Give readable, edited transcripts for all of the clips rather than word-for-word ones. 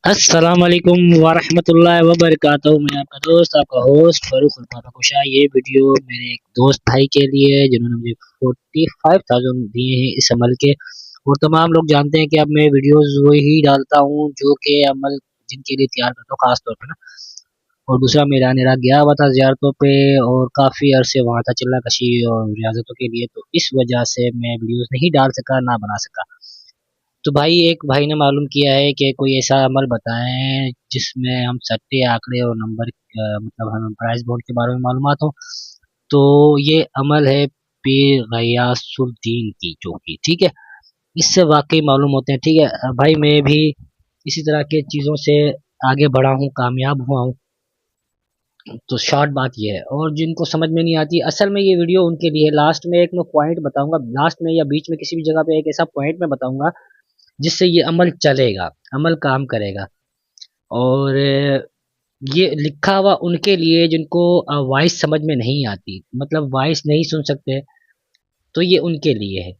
अस्सलाम वालेकुम वरहमतुल्लाहि वबरकातुहू। मैं आपका दोस्त आपका होस्ट फरूख खुशा। ये वीडियो मेरे एक दोस्त भाई के लिए है जिन्होंने मुझे 45,000 दिए हैं इस अमल के। और तमाम लोग जानते हैं कि अब मैं वीडियोस वही डालता हूँ जो कि अमल जिनके लिए तैयार करता हूँ खास तौर पे ना। और दूसरा मेरा नेरा गया हुआ था ज़ियारतों पे और काफ़ी अरसे वहाँ था चिल्ला कशी और रियाजतों के लिए, तो इस वजह से मैं वीडियोस नहीं डाल सका ना बना सका। तो भाई एक भाई ने मालूम किया है कि कोई ऐसा अमल बताएं जिसमें हम सट्टे आंकड़े और नंबर मतलब हमें प्राइस बोर्ड के बारे में मालूमात हो। तो ये अमल है पीर गयासुद्दीन की चौकी, ठीक है। इससे वाकई मालूम होते हैं, ठीक है। भाई मैं भी इसी तरह के चीज़ों से आगे बढ़ा हूँ, कामयाब हुआ हूँ। तो शॉर्ट बात ये है, और जिनको समझ में नहीं आती असल में ये वीडियो उनके लिए। लास्ट में एक मैं पॉइंट बताऊंगा, लास्ट में या बीच में किसी भी जगह पे एक ऐसा पॉइंट मैं बताऊंगा जिससे ये अमल चलेगा, अमल काम करेगा। और ये लिखा हुआ उनके लिए जिनको वॉइस समझ में नहीं आती, मतलब वॉइस नहीं सुन सकते, तो ये उनके लिए है।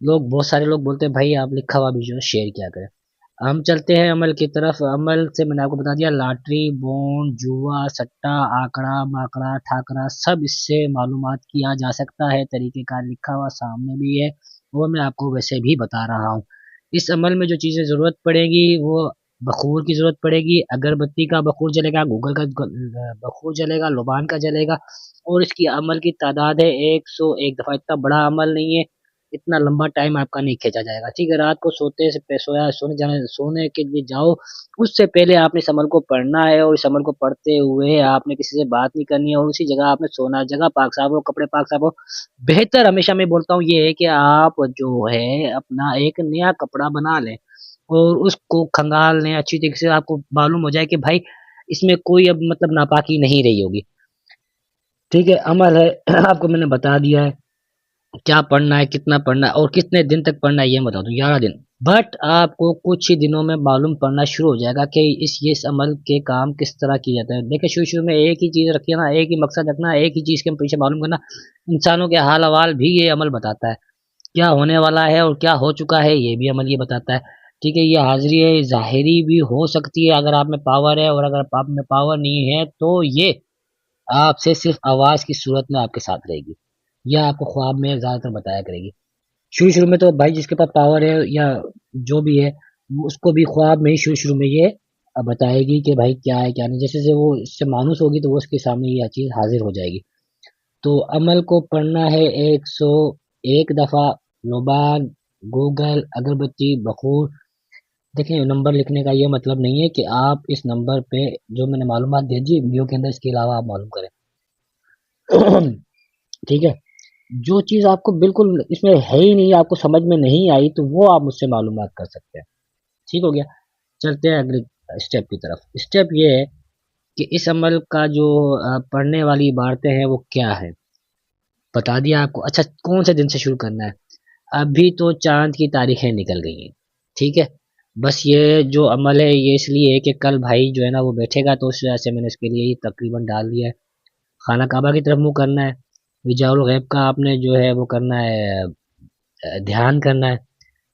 लोग बहुत सारे लोग बोलते हैं भाई आप लिखा हुआ वीडियो शेयर किया करें। हम चलते हैं अमल की तरफ। अमल से मैंने आपको बता दिया, लॉटरी बॉन्ड जुआ सट्टा आंकड़ा माकड़ा ठाकरा सब इससे मालूमात किया जा सकता है। तरीक़ेकार लिखा हुआ सामने भी है, वो मैं आपको वैसे भी बता रहा हूँ। इस अमल में जो चीज़ें ज़रूरत पड़ेगी वो बखूर की ज़रूरत पड़ेगी, अगरबत्ती का बखूर जलेगा, गूगल का बखूर जलेगा, लुबान का जलेगा। और इसकी अमल की तादाद है 101 दफ़ा। इतना बड़ा अमल नहीं है, इतना लंबा टाइम आपका नहीं खींचा जाएगा, ठीक है। रात को सोते से सोने के लिए जाओ, उससे पहले आपने इस अमल को पढ़ना है। और इस अमल को पढ़ते हुए आपने किसी से बात नहीं करनी है और उसी जगह आपने सोना है। जगह पाक साफ हो, कपड़े पाक साफ हो। बेहतर हमेशा मैं बोलता हूँ ये है कि आप जो है अपना एक नया कपड़ा बना लें और उसको खंगाल लें अच्छी तरीके से। आपको मालूम हो जाए कि भाई इसमें कोई अब मतलब नापाकी नहीं रही होगी, ठीक है। अमल है आपको मैंने बता दिया है क्या पढ़ना है, कितना पढ़ना है और कितने दिन तक पढ़ना है, ये मैं बता दूं 11 दिन। बट आपको कुछ ही दिनों में मालूम पड़ना शुरू हो जाएगा कि इस अमल के काम किस तरह किया जाता है। देखिए शुरू शुरू में एक ही चीज़ रखिए ना, एक ही मकसद रखना, एक ही चीज़ के पीछे मालूम करना। इंसानों के हाल अहवाल भी ये अमल बताता है, क्या होने वाला है और क्या हो चुका है ये भी अमल ये बताता है, ठीक है। ये हाजिरी है ज़ाहिरी भी हो सकती है अगर आप में पावर है, और अगर आप में पावर नहीं है तो ये आपसे सिर्फ आवाज़ की सूरत में आपके साथ रहेगी या आपको ख्वाब में ज़्यादातर बताया करेगी। शुरू शुरू में तो भाई जिसके पास पावर है या जो भी है वो उसको भी ख्वाब में ही शुरू शुरू में ये बताएगी कि भाई क्या है क्या नहीं। जैसे जैसे वो इससे मानूस होगी तो वो उसके सामने ये चीज़ हाजिर हो जाएगी। तो अमल को पढ़ना है 101 दफ़ा। नुबान गूगल अगरबत्ती बखूर। देखिए नंबर लिखने का ये मतलब नहीं है कि आप इस नंबर पे जो मैंने मालूमात दे दी वीडियो के अंदर इसके अलावा आप मालूम करें ठीक है। जो चीज़ आपको बिल्कुल इसमें है ही नहीं, आपको समझ में नहीं आई, तो वो आप मुझसे मालूमात कर सकते हैं, ठीक हो गया। चलते हैं अगले स्टेप की तरफ। स्टेप ये है कि इस अमल का जो पढ़ने वाली इबारतें हैं वो क्या है, बता दिया आपको। अच्छा कौन से दिन से शुरू करना है? अभी तो चांद की तारीखें निकल गई हैं, ठीक है। बस ये जो अमल है ये इसलिए है कि कल भाई जो है ना वो बैठेगा, तो उस वजह से मैंने इसके लिए तकरीबन डाल दिया है। खाना काबा की तरफ मुंह करना है, रिजाउल गैब का आपने जो है वो करना है, ध्यान करना है,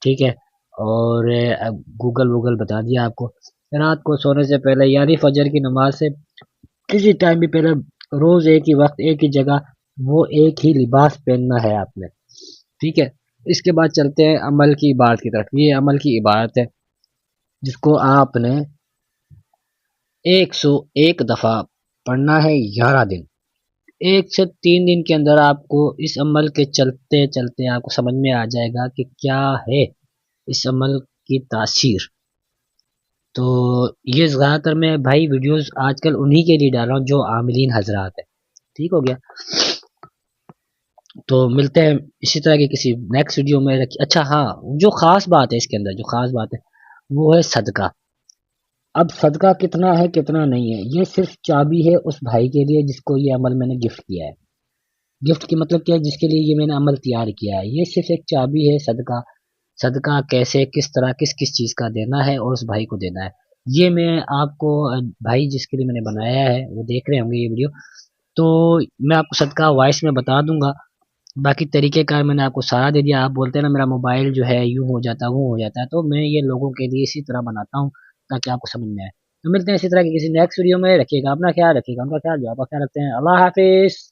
ठीक है। और गूगल वूगल बता दिया आपको। रात को सोने से पहले यानी फजर की नमाज से किसी टाइम भी पहले रोज एक ही वक्त एक ही जगह वो एक ही लिबास पहनना है आपने, ठीक है। इसके बाद चलते हैं अमल की इबारत की तरफ। ये अमल की इबारत है जिसको आपने 101 दफ़ा पढ़ना है 11 दिन। 1 से 3 दिन के अंदर आपको इस अमल के चलते चलते आपको समझ में आ जाएगा कि क्या है इस अमल की तासीर। तो ये ज़्यादातर मैं भाई वीडियोस आजकल उन्हीं के लिए डाल रहा हूँ जो आमिलीन हजरात है, ठीक हो गया। तो मिलते हैं इसी तरह की किसी नेक्स्ट वीडियो में। अच्छा हाँ, जो ख़ास बात है इसके अंदर, जो ख़ास बात है वो है सदका। अब सदका कितना है कितना नहीं है ये सिर्फ चाबी है उस भाई के लिए जिसको ये अमल मैंने गिफ्ट किया है। गिफ्ट की मतलब क्या है, जिसके लिए ये मैंने अमल तैयार किया है। ये सिर्फ एक चाबी है सदका। सदका कैसे किस तरह किस किस चीज़ का देना है और उस भाई को देना है, ये मैं आपको भाई जिसके लिए मैंने बनाया है वो देख रहे होंगे ये वीडियो, तो मैं आपको सदका वॉइस में बता दूंगा। बाकी तरीक़ेकार मैंने आपको सारा दे दिया। आप बोलते हैं ना मेरा मोबाइल जो है यूँ हो जाता है वो हो जाता है, तो मैं ये लोगों के लिए इसी तरह बनाता हूँ ताकि आपको समझ में आए। तो मिलते हैं इसी तरह की किसी नेक्स्ट वीडियो में। रखिएगा अपना ख्याल, रखिएगा उनका ख्याल, जो आपका ख्याल रखते हैं। अल्लाह हाफिज।